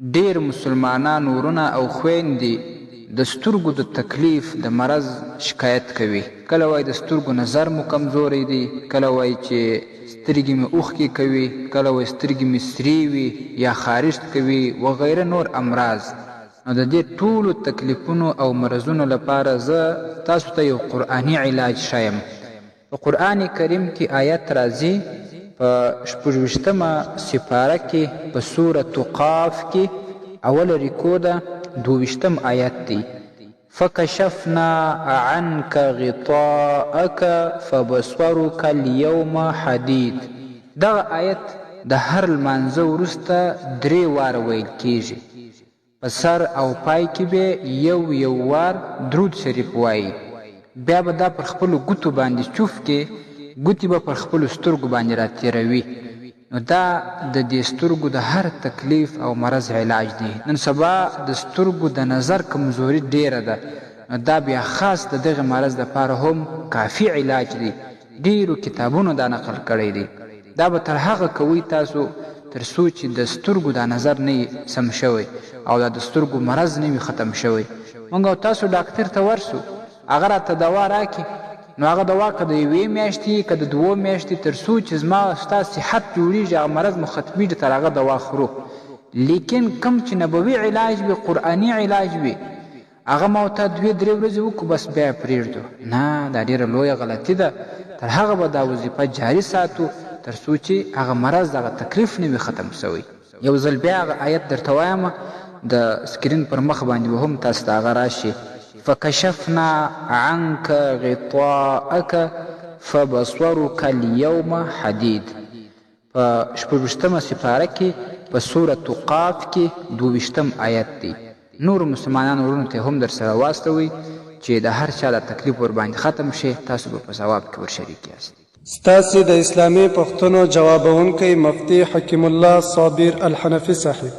ډیر مسلمانان ورونه او خویندې د سترګو د تکلیف د مرض شکایت کوي. کله وایي د سترګو نظر مو کمزوری دی، کله وایي چې سترګې مې اوښکې کوي، کله وایي سترګې مې سرې وي یا خارښت کوي وغیره نور امراض. نو د دې ټولو تکلیفونو او مرضونو لپاره زه تاسو ته یو قرآني علاج ښیم. په قرآن کریم کې آیت راځي په 26مه سپاره کې په سورة قاف کې اوله رکو ده 22م آیت دی. فکشفنا عنك غطاءك فبصرك اليوم حدید. دغه آیت د هر لمانځه وروسته 3 واره ویل کیږي. په سر او پای کې به یو وار درود شریف وایي. بیا به دا پر خپلو ګوتو باندې چوف کې ګوتې به پر خپلو سترګو باندې راتېروي. نو دا د دې سترګو د هر تکلیف او مرض علاج دی. نن سبا د سترګو د نظر کمزوري ډیره ده، نو دا بیا خاص د دغه مرض لپاره هم کافي علاج دی. ډیرو کتابونو دا نقل کړی دی. دا به تر هغه کوئ تاسو تر څو چې د سترګو دا نظر نه سم شوی او دا د سترګو مرض نه وي ختم شوی. موږ او تاسو ډاکټر ته ورسو، هغه راته دوا راکړي، نو هغه دوا که د 1 میاشتې که د 2 میاشتې تر څو چې زما ستا صحت جوړېږي هغه مرض مو ختمېږي تر هغه دوا خورو. لیکن کم چې نبوي علاج وي، قرآني علاج وي، هغه ما ورته 2-3 ورځې وکړو بس بیا یې پرېږدو. نه، دا ډېره لویه غلطي ده. تر هغه به دا وظیفه جاري ساتو تر څو چې هغه مرض دغه تکلیف نه وي ختم سوی. یو ځل بیا هغه آیت درته وایم، د سکرین پر مخ باندې به هم تاسو ته هغه راشي. فکشفنا عنك غطاءك فبصرك اليوم حدید. په 26مه سپاره کې په سورة قاف کې 22م آیت دی. نور مسلمانانو ورونو ته هم در سره واستوئ چې د هر چا د تکلیف ور باندې ختم شي، تاسو به په ثواب کې ورشریک یاست. ستاسې د اسلامي پوښتنو جوابونکی مفتي حکیم الله صابر الحنفي صاحب.